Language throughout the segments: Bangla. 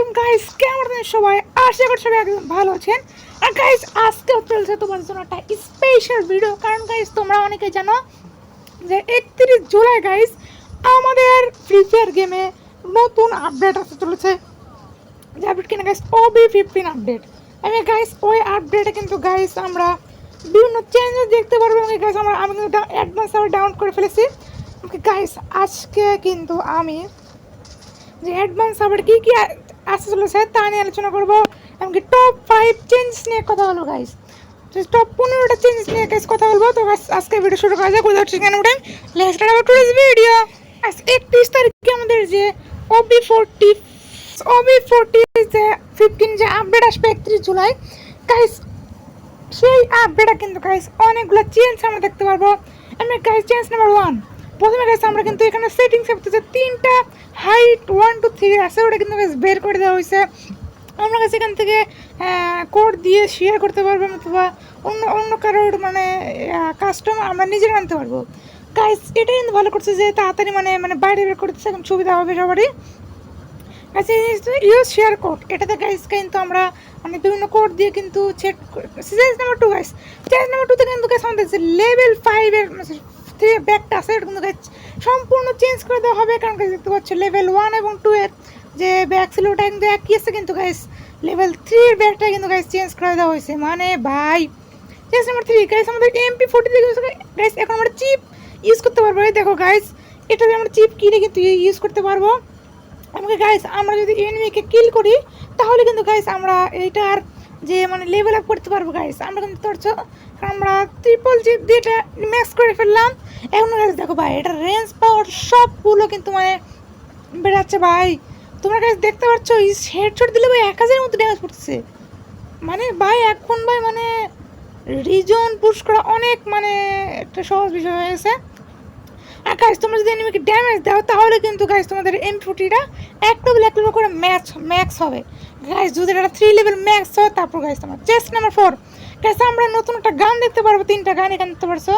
আলাইকুম গাইস, কেমন আছেন সবাই? আশা করি সবাই একদম ভালো আছেন। আর গাইস আজকে চলছে তোমার জন্য একটা স্পেশাল ভিডিও, কারণ গাইস তোমরা অনেকে জানো যে 31 জুলাই গাইস আমাদের ফ্রি ফায়ার গেমে নতুন আপডেট আসতে চলেছে। যে আপডেট কিনা গাইস OB15 আপডেট। আমি গাইস ওই আপডেটে কিন্তু গাইস আমরা বিভিন্ন চেঞ্জেস দেখতে পারবো। এবং গাইস আমি কিন্তু অ্যাডভান্স সার্ভার ডাউনলোড করে ফেলেছি। গাইস আজকে কিন্তু আমি যে অ্যাডভান্স সার্ভার কী কী আসতে চলেছে তা নিয়ে আলোচনা করবো। এমনকি টপ 5 চেঞ্জেস নিয়ে কথা বলবো গাইস। টপ 15টা চেঞ্জেস নিয়ে গাইস কথা বলবো। তো আজকে ভিডিও শুরু করা যাক without taking any time. Let's start our today's video. 31 তারিখে আমাদের যে OB40 যে 15 যে আপডেট আসবে 31 জুলাই গাইস, সেই আপডেটটা কিন্তু গাইস অনেকগুলো চেঞ্জ আমরা দেখতে পারবো। আমরা গাইস চেঞ্জ নাম্বার 1, প্রথমে গাইস আমরা কিন্তু এখানে সেটিংস এ তিনটা হাইট 1 2 3 আছে, ওটা কিন্তু গাইস বের করে দেওয়া হয়েছে। আমরা গাইস এখান থেকে কোড দিয়ে শেয়ার করতে পারবো অথবা অন্য কারোর মানে কাস্টম আমরা নিজেরা আনতে পারবো। গাইস এটা কিন্তু ভালো করছে যে তাড়াতাড়ি মানে বাইরে বের করতেছে, এখন সুবিধা হবে সবারই। গাইস ইউজ শেয়ার কোড, এটাতে গাইস কিন্তু আমরা মানে বিভিন্ন কোড দিয়ে কিন্তু check. Change number 2 guys, change number 2 তে কিন্তু গাইস আমাদের যে লেভেল 5 এর ব্যাগটা আছে এটা কিন্তু গাইস সম্পূর্ণ চেঞ্জ করে দেওয়া হবে। কারণ গাইস দেখতে পাচ্ছ লেভেল 1 এবং 2 এর যে ব্যাগ ছিল ওটা কিন্তু একই আছে, কিন্তু গাইস লেভেল 3 এর ব্যাগটা কিন্তু গাইস চেঞ্জ করে দেওয়া হয়েছে। মানে ভাই চেঞ্জ নাম্বার 3 গাইস আমাদের MP40 দিয়ে গাইস এখন আমরা চিপ ইউজ করতে পারবো। এই দেখো গাইস এটা দিয়ে আমরা চিপ কিনে কিন্তু ইউজ করতে পারবো। আমাকে গাইস আমরা যদি এনিমিকে কিল করি তাহলে কিন্তু গাইস আমরা এইটার যে মানে লেভেল আপ করতে পারবো গাইস। আমরা কিন্তু ধরছো আমরা ট্রিপল জিপ দিয়ে এটা ম্যাক্স করে ফেললাম। এখন গাইস দেখো ভাই এটা রেঞ্জ পাওয়ার সবগুলো কিন্তু মানে বেড়াচ্ছে ভাই। তোমরা গাইস দেখতে পাচ্ছ হেডশট দিলে ভাই 1000 মতো ড্যামেজ পড়তেছে। মানে ভাই এখন ভাই মানে রিজন পুশ করা অনেক মানে একটা সহজ বিষয় হয়ে গেছে। আর গাইস তোমরা যদি এনিমিকে ড্যামেজ দাও তাহলে কিন্তু গাইস তোমাদের M40টা এক লেভেল করে ম্যাক্স হবে গাইস। যদি এটা 3 লেভেল ম্যাক্স হয় তারপর গাইস তোমার চেস্ট নাম্বার 4 গাইস আমরা নতুন একটা গান দেখতে পারবো। 3টা গান এখানে দেখতে পারছো।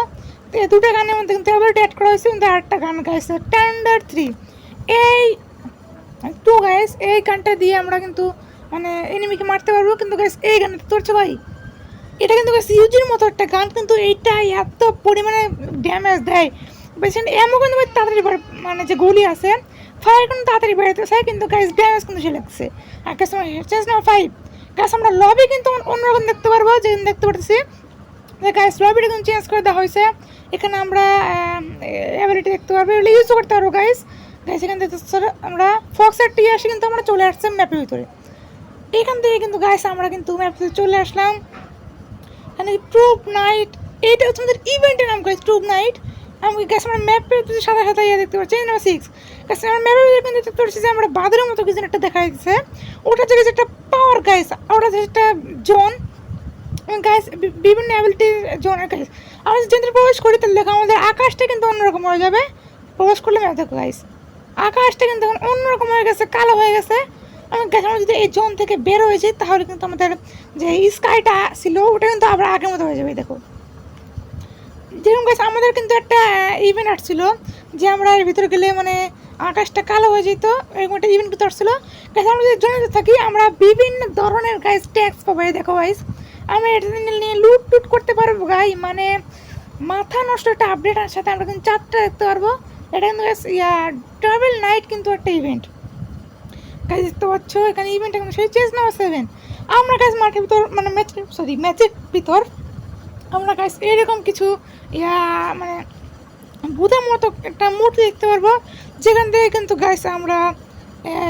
এই 2টা গানের মধ্যে কিন্তু অ্যাবিলিটি অ্যাড করা হয়েছে, কিন্তু আরেকটা গান গাইস স্ট্যান্ডার্ড 3 এই তো গাইস এই গানটা দিয়ে আমরা কিন্তু মানে এনিমিকে মারতে পারবো। কিন্তু গাইস এই গানটা তোরছো ভাই এটা কিন্তু গাইস ইউজির মতো একটা গান, কিন্তু এইটা এত পরিমাণে ড্যামেজ দেয় বেশি এমন কিন্তু তাড়াতাড়ি মানে যে গুলি আছে ফায়ার কিন্তু তাড়াতাড়ি বেরোতেছে, কিন্তু গাইস ড্যামেজ কিন্তু সে লাগছে। আর গাইস আমরা চেঞ্জ নাম্বার 5 গাইস আমরা লবি কিন্তু অন্যরকম দেখতে পারবো, যেখানে দেখতে পাচ্ছি যে গাইস লবিটা কিন্তু চেঞ্জ করে দেওয়া হয়েছে। এখানে আমরা অ্যাবিলিটি দেখতে পারবো, এগুলো ইউজ করতে পারবো গাইস। গাইস এখান থেকে আমরা ফক্সের টি আসে কিন্তু আমরা চলে আসছি ম্যাপের ভিতরে। এখান থেকে কিন্তু গাইস আমরা কিন্তু ম্যাপে চলে আসলাম। এখানে প্রুফ নাইট, এইটা হচ্ছে আমাদের ইভেন্টের নাম গাইস প্রুফ নাইট। আমি গাছ আমরা ম্যাপে সাদা সাদা ইয়ে দেখতে পাচ্ছি নাম্বার 6 গাছ আমরা ম্যাপের কিন্তু দেখতে পাচ্ছি যে আমরা বাদুরের মতো কিছু একটা দেখা যাচ্ছে। ওটা থেকে যেটা পাওয়ার গাইস, ওটা যেটা জোন গাইস বিভিন্ন অ্যাবিলিটি জোনের গাইস আমরা যদি প্রবেশ করি তাহলে দেখো আমাদের আকাশটা কিন্তু অন্যরকম হয়ে যাবে। প্রবেশ করলে দেখো গাইস আকাশটা কিন্তু এখন অন্যরকম হয়ে গেছে, কালো হয়ে গেছে। আমি গাছ আমরা যদি এই জোন থেকে বের হয়ে যাই তাহলে কিন্তু আমাদের যে স্কাইটা ছিল ওটা কিন্তু আবার আগের মতো হয়ে যাবে। দেখো যেরকম গাছ আমাদের কিন্তু একটা ইভেন্ট আসছিল যে আমরা এর ভিতরে গেলে মানে আকাশটা কালো হয়ে যেত, এরকম একটা ইভেন্ট ভিতরে আসছিলো গাছ। আমরা যদি জন্য থাকি আমরা বিভিন্ন ধরনের গাইস ট্যাক্স পাবো। দেখো গাইস আমরা এটা নিয়ে লুট করতে পারবো গাই, মানে মাথা নষ্ট একটা আপডেটের সাথে আমরা কিন্তু 4টা দেখতে পারবো। এটা কিন্তু গাইস ট্রাভেল নাইট কিন্তু একটা ইভেন্ট গাইস দেখতে পাচ্ছ। এখানে ইভেন্টটা কিন্তু সেই চেঞ্জ নাম্বার 7 আমরা গাইস মাঠের ভিতর মানে ম্যাচের ভিতর আমরা গাইস এরকম কিছু মানে ভূতের মতো একটা মূর্তি দেখতে পারবো, যেখান থেকে কিন্তু গাইস আমরা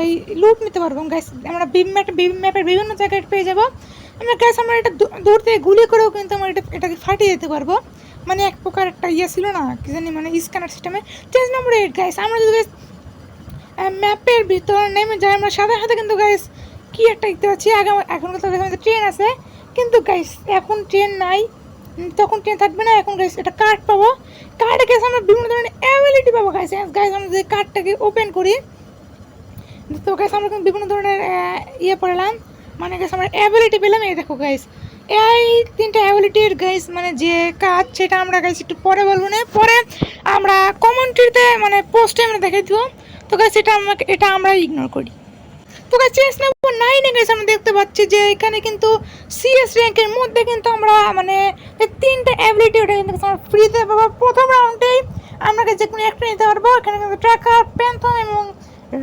এই লুট নিতে পারবো গাইস। আমরা ম্যাপের বিভিন্ন জায়গায় পেয়ে যাবো। আমরা গাইস আমরা এটা দূর থেকে গুলি করেও কিন্তু আমরা এটাকে ফাটিয়ে দিতে পারবো। মানে এক প্রকার একটা ছিল না কি জানি মানে স্ক্যানার সিস্টেমে। চেঞ্জ নাম্বার 8 গাইস আমরা যদি গাইস ম্যাপের ভিতর নেমে যাই আমরা সাথে সাথে কিন্তু গাইস কি একটা দেখতে পাচ্ছি এখন তো আমাদের ট্রেন আছে, কিন্তু গাইস এখন ট্রেন নাই, তখন ট্রেন থাকবে না। এখন গাইস এটা কার্ড পাবো, কার্ডে গেছে আমরা বিভিন্ন ধরনের অ্যাবিলিটি পাবো গাইস। গাইস আমরা যদি কার্ডটাকে ওপেন করি তো গাইস আমরা কিন্তু বিভিন্ন ধরনের পড়লাম, মানে গাইস আমরা অ্যাবিলিটি পেলাম। এই দেখো গাইস এই 3টা অ্যাবিলিটির গাইস মানে যে কাজ সেটা আমরা গাইস একটু পরে বলবো না, পরে আমরা কমেন্ট্রিতে মানে পোস্টে আমরা দেখাই দিব। তো গাইস এটা আমরা ইগনোর করি। তো গাইস চেঞ্জ নাম্বার 9 এ গাইস আমরা দেখতে পাচ্ছি যে এখানে কিন্তু সিএস র্যাঙ্কের মধ্যে কিন্তু আমরা মানে এই তিনটা অ্যাবিলিটি ওটা কিন্তু আমরা ফ্রিতে পাবো প্রথম রাউন্ডেই। আমরা যে কোনো একটা নিতে পারবো। এখানে কিন্তু ট্র্যাকার, প্যান্থন এবং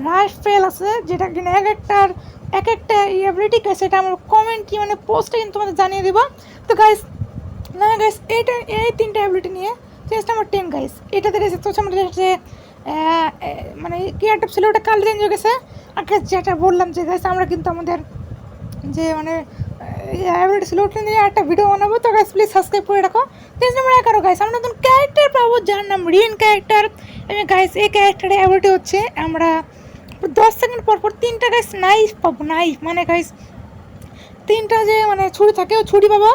রাইফেল আছে, যেটা কিনা এক একটা অ্যাবিলিটি গাইস সেটা আমরা কমেন্টে মানে পোস্টে কিন্তু তোমাদের জানিয়ে দেবো। তো গাইস না গাইস এই তিনটা অ্যাবিলিটি নিয়ে চেঞ্জ নাম্বার 10 গাইস এটাতে গেছে তো আমরা যে মানে ক্রিয়েটিভ ছিল ওটা কাল চেঞ্জ হয়ে গেছে। আর যেটা বললাম যে গাইস আমরা কিন্তু আমাদের যে মানে অ্যাবিলিটি ছিল ওটা নিয়ে একটা ভিডিও বানাবো। তো গাইস প্লিজ সাবস্ক্রাইব করে রাখো। চেঞ্জ নাম্বার 11 গাইস আমরা নতুন ক্যারেক্টার পাবো যার নাম রিন ক্যারেক্টার। গাইস এই ক্যারেক্টারের অ্যাবিলিটি হচ্ছে আমরা 10 সেকেন্ড পর পর তিনটা গাইস নাইফ পাবো। নাইফ মানে গাইস তিনটা যে মানে ছুরি থাকে ওই ছুরি পাবো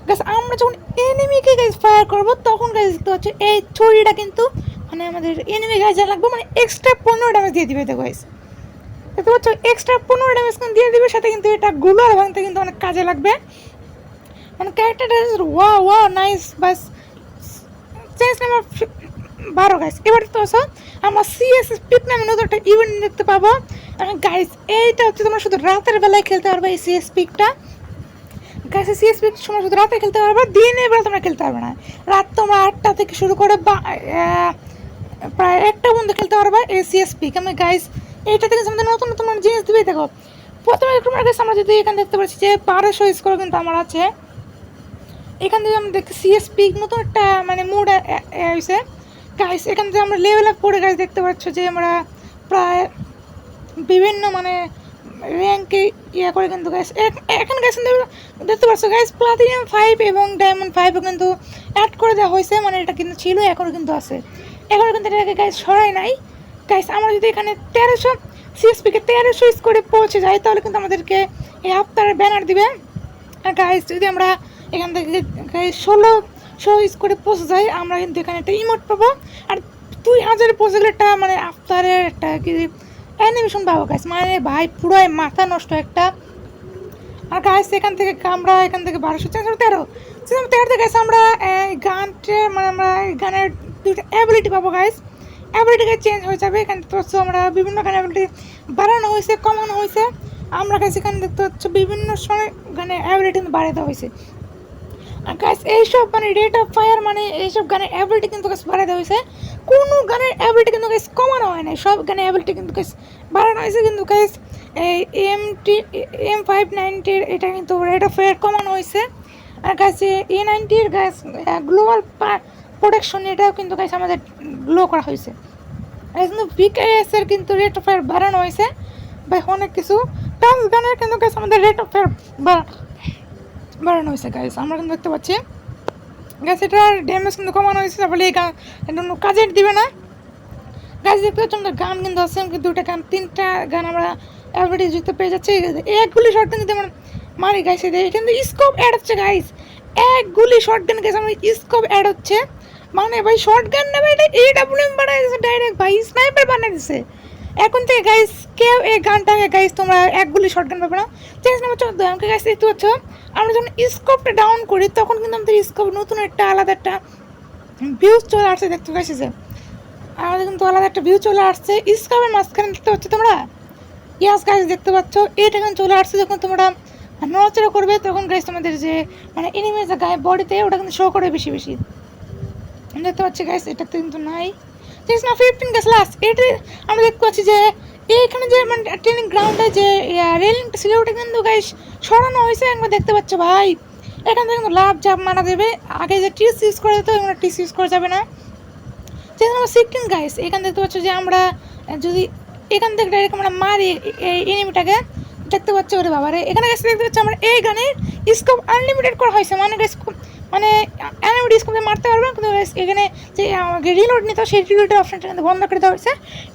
গাইস। আমরা যখন এনিমিকে গাইস ফায়ার করবো তখন গাইস দেখতে হচ্ছে এই ছুরিটা কিন্তু মানে আমাদের এনিমি গাইস লাগবে মানে এক্সট্রা 15 ড্যামেজ দিয়ে দিবে। তো গাইস দেখতে পাচ্ছ এক্সট্রা 15 ড্যামেজ কিন্তু দিয়ে দিবে, সাথে কিন্তু এটা গুলার ভাঙতে কিন্তু অনেক কাজে লাগবে। মানে ক্যারেক্টারটা ওয়া নাইস। বাস চেঞ্জ নাম্বার 12 গাইস এবার তো আসো আমরা সিএস স্পিক নামে নতুন একটা ইভেন্ট দেখতে পাবো। গাইস এইটা হচ্ছে তোমরা শুধু রাতের বেলায় খেলতে পারবে এই সিএস স্পিকটা। গাইস সিএস স্পিক সময় শুধু রাতে খেলতে পারবে, দিনের বেলা তোমরা খেলতে পারবে না। রাত তোমরা 8টা থেকে শুরু করে প্রায় 1টা পর্যন্ত খেলতে পারবে এই সিএস স্পিক। আমি গাইস এইটা থেকে আমাদের নতুন নতুন জিনিস দিবে। দেখো প্রথমে তোমরা গাইস আমরা যদি এখানে দেখতে পাচ্ছি যে 1200 স্কোর কিন্তু আমার আছে। এখান থেকে আমরা দেখতে সিএস স্পিক নতুন একটা মানে মুড হয়েছে গাইস। এখান থেকে আমরা লেভেল আপ করে গাইস দেখতে পাচ্ছ যে আমরা প্রায় বিভিন্ন মানে র্যাঙ্কে ইয়ে করে কিন্তু গাইস এখন গাইস দেখতে পাচ্ছ গাইস প্লাটিনাম 5 এবং ডায়মন্ড 5 কিন্তু অ্যাড করে দেওয়া হয়েছে। মানে এটা কিন্তু ছিল এখনও কিন্তু আছে, এখনও কিন্তু এটাকে গাইস সরাই নাই গাইস। আমরা যদি এখানে 1300 সিএসপিকে 1300 স্কোরে পৌঁছে যাই তাহলে কিন্তু আমাদেরকে এই আফতারের ব্যানার দিবে। আর গাইস যদি আমরা এখান থেকে গাইস 1600 স্কোরে পৌঁছে যাই আমরা কিন্তু এখানে একটা ইমোট পাবো। আর 2000 পৌঁছে গেলে একটা মানে আফতারের একটা কি অ্যানিমেশন পাবো গাইস। মানে ভাই পুরো মাথা নষ্ট একটা। আর গাইস এখান থেকে আমরা এখান থেকে 1213 গাইস আমরা গানটা মানে আমরা গানের দুটো অ্যাবিলিটি পাবো গাইস। অ্যাবিলিটিকে চেঞ্জ হয়ে যাবে। এখানে দেখতে পাচ্ছ আমরা বিভিন্ন গানের অ্যাবিলিটি বাড়ানো হয়েছে, কমানো হয়েছে। আমরা গাইস এখানে দেখতে পাচ্ছ বিভিন্ন সময় গানের অ্যাবিলিটি কিন্তু বাড়াতে হয়েছে। আর গাইস এইসব মানে রেট অফ ফায়ার মানে এইসব গানের অ্যাবিলিটি কিন্তু গাইস বাড়াতে হয়েছে। কোনো গানের অ্যাবিলিটি কিন্তু গাইস কমানো হয় না, সব গানের অ্যাবিলিটি কিন্তু গাইস বাড়ানো হয়েছে। কিন্তু গাইস এই M590 এটা কিন্তু রেট অফ ফায়ার কমানো হয়েছে। আর guys A90 guys global protection এটাও কিন্তু গাইস আমাদের গ্লো করা হয়েছে। কিন্তু VKS এর কিন্তু রেট অফ ফায়ার বাড়ানো হয়েছে ভাই অনেক কিছু। টাচ গানের কিন্তু গাইস আমাদের রেট অফ ফায়ার বাড়ানো হয়েছে গাইস। আমরা কিন্তু দেখতে পাচ্ছি গাইস এটার ড্যামেজ কিন্তু কমানো হয়েছে, তাহলে এই গান কাজের দিবে না গাইস। দেখতে পাচ্ছি আমাদের গান কিন্তু আছে, দুটা গান 3টা গান আমরা অ্যাভারেজ জিতে পেয়ে যাচ্ছি। এক গুলি শর্ট গান যদি আমরা মারি গাইস এটা কিন্তু স্কোপ অ্যাড হচ্ছে গাইস। এক গুলি শর্ট গান গাইস আমার স্কোপ অ্যাড হচ্ছে। মানে ভাই শর্ট গান না ভাই এটা AWM বানাই দিয়েছে ডাইরেক্ট ভাই, স্নাইপার বানিয়ে দিয়েছে। এখন থেকে গাইস কেউ এই গানটাকে গাইস তোমরা এক গুলি শর্ট গান পাবে না। চেঞ্জ নাম্বার 14 আমাকে গাইস দেখতে পাচ্ছ আমরা যখন স্কোপটা ডাউন করি তখন কিন্তু আমাদের স্কোপ নতুন একটা আলাদা একটা ভিউজ চলে আসছে। দেখতে পাচ্ছি যে আমাদের কিন্তু আলাদা একটা ভিউ চলে আসছে স্কোপের মাঝখানে। দেখতে পাচ্ছ তোমরা ইয়াস গাইস দেখতে পাচ্ছ এটা কিন্তু চলে আসছে। যখন তোমরা নড়াচড়া করবে তখন গাইস তোমাদের যে মানে এনিমি যে গায়ে বডিতে ওটা কিন্তু শো করে বেশি বেশি। দেখতে পাচ্ছি গাইস এটাতে কিন্তু নাই। চেঞ্জ নাম্বার 15 গাইস লাস্ট এটা আমরা দেখতে পাচ্ছি যে এইখানে যে মানে ট্রেনিং গ্রাউন্ডে যে রেলিংটা ছিল ওটা কিন্তু গাইস সরানো হয়েছে। একবার দেখতে পাচ্ছ ভাই এখান থেকে কিন্তু লাভ জাপ মারা দেবে। আগে যে টিস ইউজ করে দিত এখন টিস ইউজ করা যাবে না। চেঞ্জ নাম্বার 16 গাইস এখানে দেখতে পাচ্ছ যে আমরা যদি এখান থেকে ডাইরেক্ট আমরা মারি এই এনিমিটাকে দেখতে পাচ্ছ ওরে বাবারে। এখানে গাইস দেখতে পাচ্ছ আমরা এই গানের স্কোপ আনলিমিটেড করা হয়েছে। মানে গাইস মানে অ্যানিমেট স্কোপে মারতে পারবেন, কিন্তু এখানে যে আমাকে রিলোড নিতে সেই রিলোডের অপশনটা কিন্তু বন্ধ করে দেওয়া হয়েছে।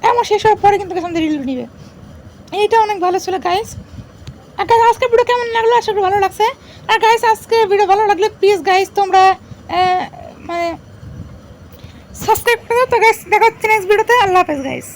এবং শেষ হওয়ার পরে কিন্তু আমাদের রিলোড নিবে। এইটা অনেক ভালো ছিল গাইস। আর গাইস আজকে ভিডিও কেমন লাগলো, আশা করি ভালো লাগছে। আর গাইস আজকে ভিডিও ভালো লাগলে প্লিজ গাইস তোমরা মানে সাবস্ক্রাইব করে দাও। তো গাইস দেখা হচ্ছে নেক্সট ভিডিওতে। আল্লাহ হাফেজ গাইস।